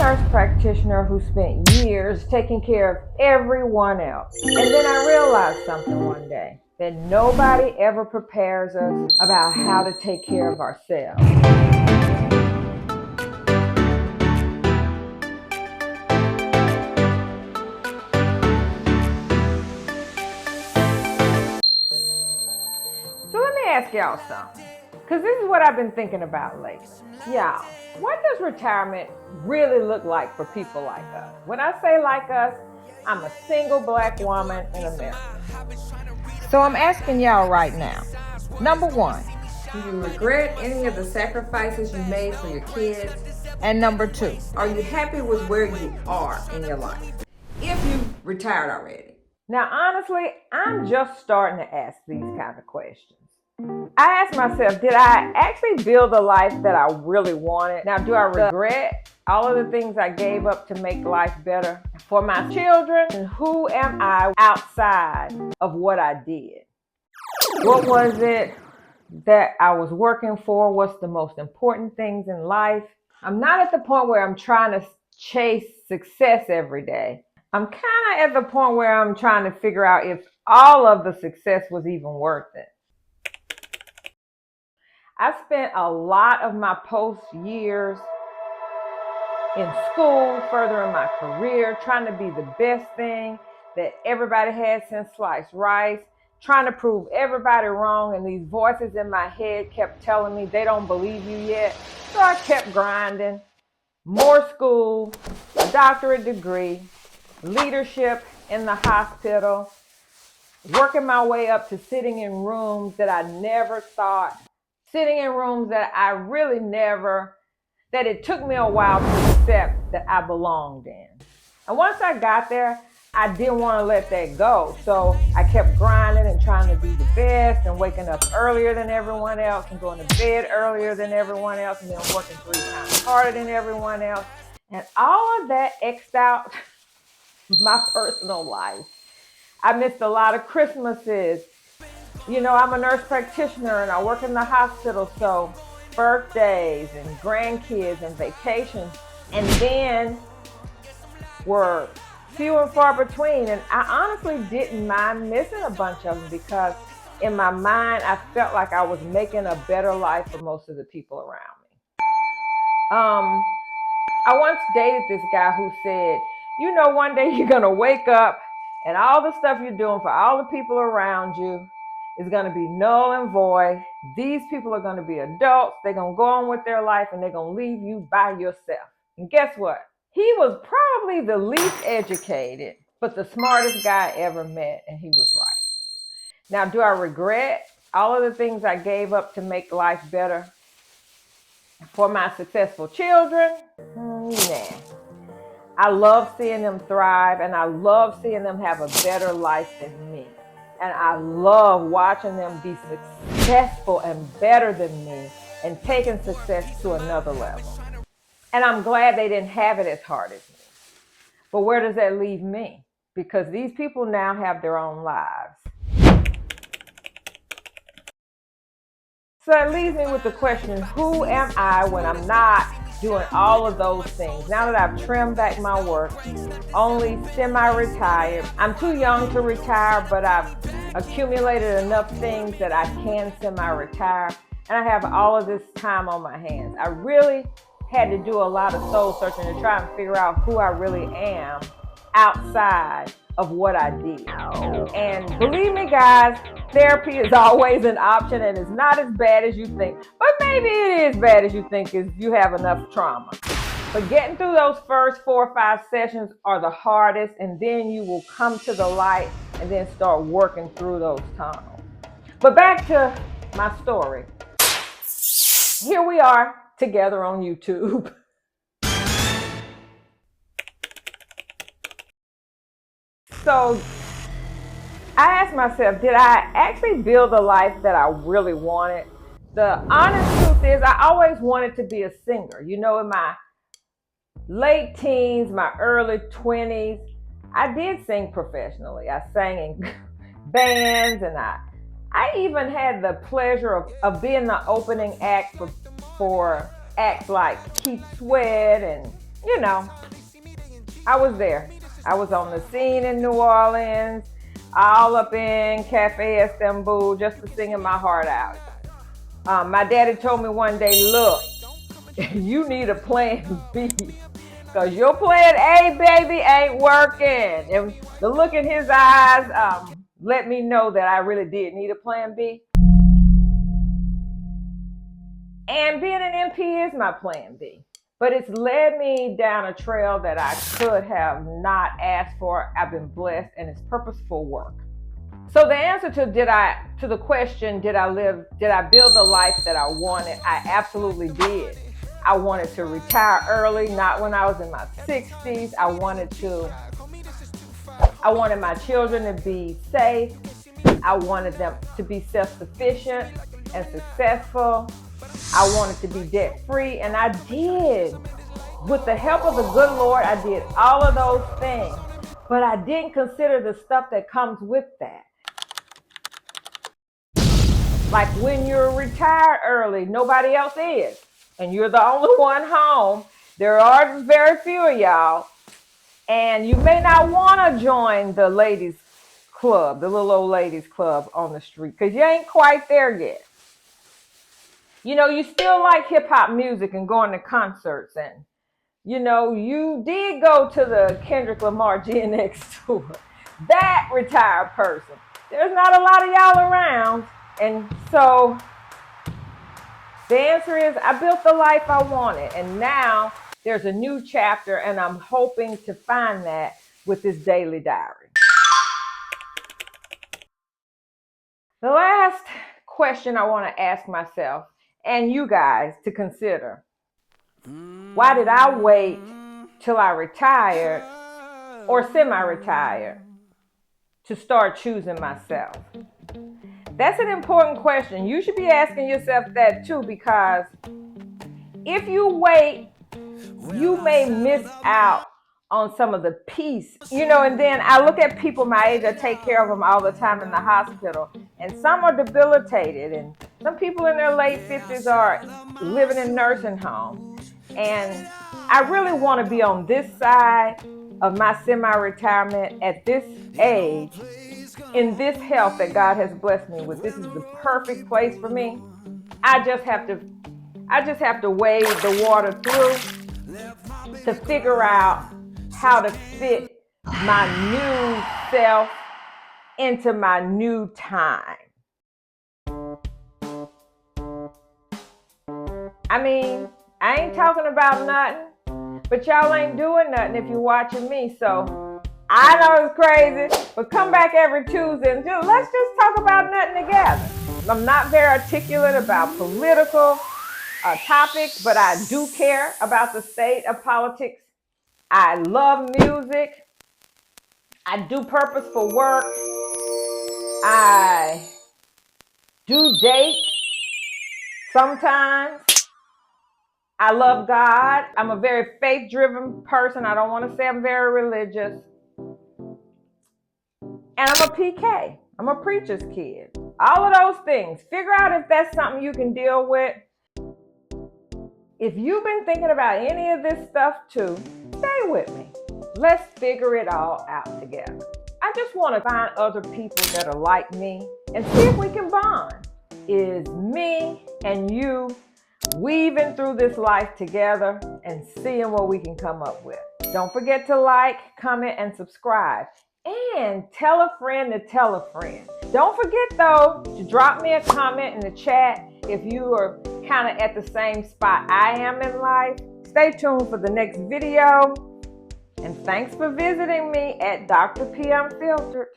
nurse practitioner who spent years taking care of everyone else. And then I realized something one day, that nobody ever prepares us about how to take care of ourselves. So let me ask y'all something, because this is what I've been thinking about lately. Y'all, what does retirement really look like for people like us? When I say like us, I'm a single black woman in America. So I'm asking y'all right now, number one, do you regret any of the sacrifices you made for your kids? And number two, are you happy with where you are in your life, if you retired already? Now, honestly, I'm just starting to ask these kind of questions. I asked myself, did I actually build the life that I really wanted? Now, do I regret all of the things I gave up to make life better for my children? And who am I outside of what I did? What was it that I was working for? What's the most important things in life? I'm not at the point where I'm trying to chase success every day. I'm kind of at the point where I'm trying to figure out if all of the success was even worth it. I spent a lot of my post years in school, furthering my career, trying to be the best thing that everybody had since sliced rice, trying to prove everybody wrong, and these voices in my head kept telling me they don't believe you yet. So I kept grinding. More school, a doctorate degree, leadership in the hospital, working my way up to sitting in rooms that I never thought, sitting in rooms that I really never, that it took me a while to accept that I belonged in. And once I got there, I didn't want to let that go. So I kept grinding and trying to be the best and waking up earlier than everyone else and going to bed earlier than everyone else and then working 3 times harder than everyone else. And all of that X'd out my personal life. I missed a lot of Christmases. You know, I'm a nurse practitioner and I work in the hospital, so birthdays and grandkids and vacations, and then were few and far between. And I honestly didn't mind missing a bunch of them because in my mind, I felt like I was making a better life for most of the people around me. I once dated this guy who said, you know, one day you're going to wake up and all the stuff you're doing for all the people around you is going to be null and void. These people are going to be adults. They're going to go on with their life and they're going to leave you by yourself. And guess what? He was probably the least educated, but the smartest guy I ever met, and he was right. Now, do I regret all of the things I gave up to make life better for my successful children? Nah. I love seeing them thrive, and I love seeing them have a better life than me. And I love watching them be successful and better than me and taking success to another level. And I'm glad they didn't have it as hard as me. But where does that leave me? Because these people now have their own lives. So that leaves me with the question, who am I when I'm not doing all of those things? Now that I've trimmed back my work, only semi-retired. I'm too young to retire, but I've accumulated enough things that I can semi-retire. And I have all of this time on my hands. I really had to do a lot of soul searching to try and figure out who I really am outside of what I did. And believe me, guys, therapy is always an option and it's not as bad as you think. But maybe it is bad as you think if you have enough trauma. But getting through those first 4 or 5 sessions are the hardest, and then you will come to the light and then start working through those tunnels. But back to my story. Here we are together on YouTube. So I asked myself, did I actually build the life that I really wanted? The honest truth is I always wanted to be a singer. You know, in my late teens, my early 20s, I did sing professionally. I sang in bands, and I even had the pleasure of being the opening act for acts like Keith Sweat and you know, I was there. I was on the scene in New Orleans, all up in Cafe Istanbul, just for singing my heart out. My daddy told me one day, look, you need a plan B, because your plan A, baby, ain't working. And the look in his eyes let me know that I really did need a plan B. And being an MP is my plan B. But it's led me down a trail that I could have not asked for. I've been blessed, and it's purposeful work. So the answer to the question, did I build the life that I wanted? I absolutely did. I wanted to retire early, not when I was in my 60s. I wanted my children to be safe. I wanted them to be self-sufficient and successful. I wanted to be debt-free, and I did. With the help of the good Lord, I did all of those things. But I didn't consider the stuff that comes with that. Like when you're retired early, nobody else is, and you're the only one home. There are very few of y'all, and you may not want to join the ladies club, the little old ladies club on the street, because you ain't quite there yet. You know, you still like hip hop music and going to concerts, and you know, you did go to the Kendrick Lamar GNX tour. That retired person. There's not a lot of y'all around. And so the answer is I built the life I wanted. And now there's a new chapter, and I'm hoping to find that with this daily diary. The last question I want to ask myself and you guys to consider: why did I wait till I retired or semi-retired to start choosing myself? That's an important question. You should be asking yourself that too, because if you wait, you may miss out on some of the peace. You know, and then I look at people my age, I take care of them all the time in the hospital, and some are debilitated, and some people in their late 50s are living in nursing homes. And I really want to be on this side of my semi-retirement at this age, in this health that God has blessed me with. This is the perfect place for me. I just have to wade the water through to figure out how to fit my new self into my new time. I mean, I ain't talking about nothing, but y'all ain't doing nothing if you're watching me. So I know it's crazy, but come back every Tuesday and let's just talk about nothing together. I'm not very articulate about political topics, but I do care about the state of politics. I love music. I do purposeful work. I do date sometimes. I love God. I'm a very faith-driven person. I don't want to say I'm very religious. And I'm a PK. I'm a preacher's kid. All of those things. Figure out if that's something you can deal with. If you've been thinking about any of this stuff too, stay with me. Let's figure it all out together. I just want to find other people that are like me and see if we can bond. Is me and you weaving through this life together and seeing what we can come up with. Don't forget to like, comment, and subscribe. And tell a friend to tell a friend. Don't forget, though, to drop me a comment in the chat if you are kind of at the same spot I am in life. Stay tuned for the next video. And thanks for visiting me at Dr. P Unfiltered.